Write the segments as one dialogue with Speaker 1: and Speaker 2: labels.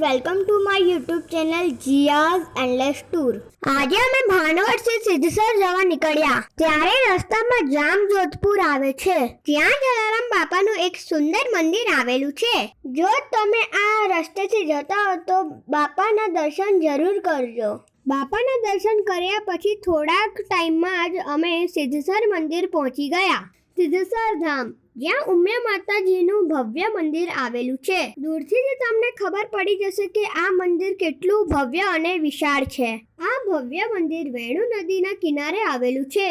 Speaker 1: Welcome to my YouTube channel Jiya's endless tour. આજે અમે ભાનવડથી સિદ્ધસર જવા નીકળ્યા ત્યારે રસ્તામાં જામજોધપુર આવે છે. ત્યાં જલારામ બાપાનું એક સુંદર મંદિર આવેલું છે. જો તમે આ રસ્તેથી જતા હો તો બાપાના દર્શન જરૂર કરજો. બાપાના દર્શન કર્યા પછી થોડાક ટાઈમમાં જ અમે સિદ્ધસર મંદિર પહોંચી ગયા. સિદ્ધસર ધામ જ્યાં ઉમિયા માતાજીનું ભવ્ય મંદિર આવેલું છે. દૂરથી જ તમને ખબર પડી જશે કે આ મંદિર કેટલું ભવ્ય અને વિશાળ છે. આ ભવ્ય મંદિર વેણુ નદીના કિનારે આવેલું છે.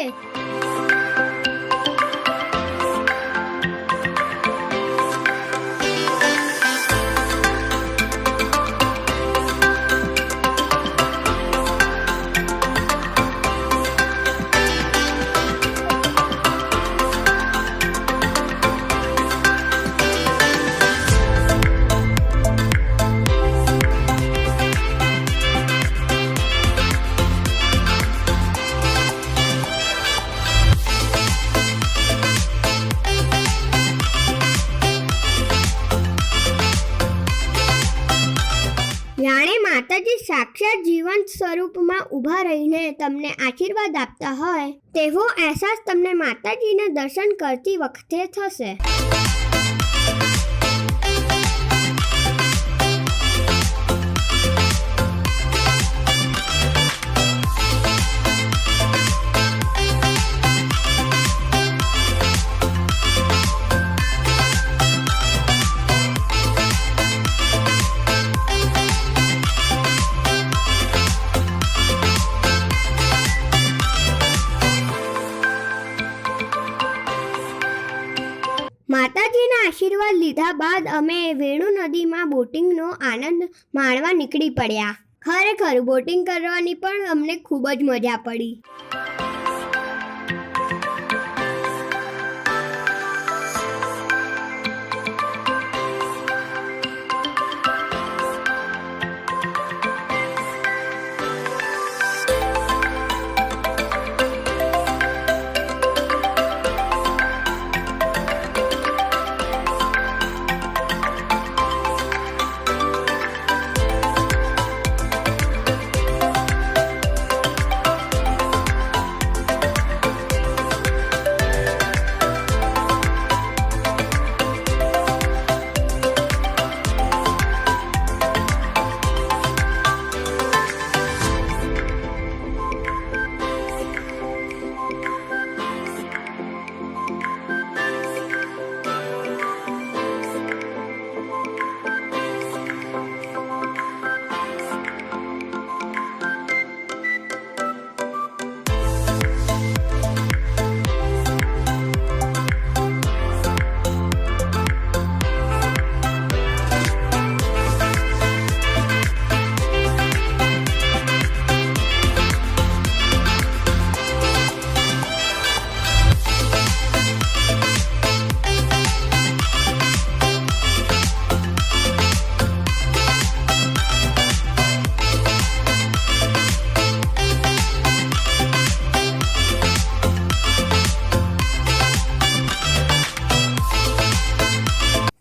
Speaker 1: જાણે માતાજી સાક્ષાત જીવંત સ્વરૂપમાં ઊભા રહીને તમને આશીર્વાદ આપતા હોય તેવો અહેસાસ તમને માતાજીના દર્શન કરતી વખતે થશે. માતાજીના આશીર્વાદ લીધા બાદ અમે વેણુ નદીમાં બોટિંગનો આનંદ માણવા નીકળી પડ્યા. ખરેખર બોટિંગ કરવાની પણ અમને ખૂબ જ મજા પડી.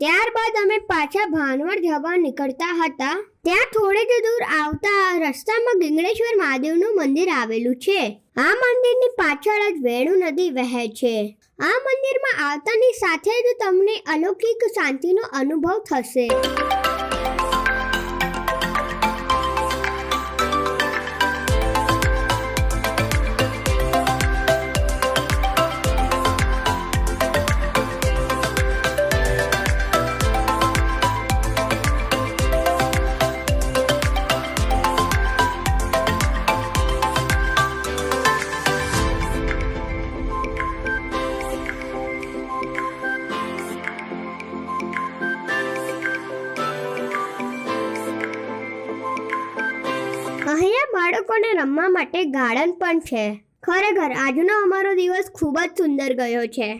Speaker 1: ત્યારબાદ અમે પાછા ભાનવડ જવા નીકળતા હતા. ત્યાં થોડે જ દૂર આવતા રસ્તામાં ગિગ્નેશ્વર મહાદેવનું મંદિર આવેલું છે. આ મંદિરની પાછળ જ વેણુ નદી વહે છે. આ મંદિરમાં આવતાની સાથે જ તમને અલૌકિક શાંતિનો અનુભવ થશે. અહીંયા બાળકોને રમવા માટે ગાર્ડન પણ છે. ખરેખર આજનો અમારો દિવસ ખૂબ જ સુંદર ગયો છે.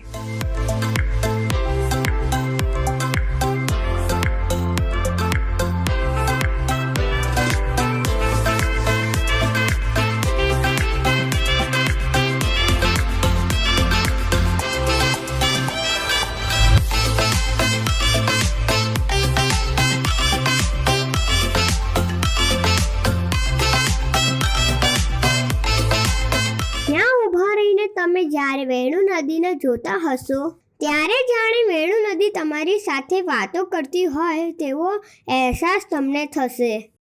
Speaker 1: તમે જ્યારે વેણુ નદીને જોતા હશો ત્યારે જાણે વેણુ નદી તમારી સાથે વાતો કરતી હોય તેવો અહેસાસ તમને થશે.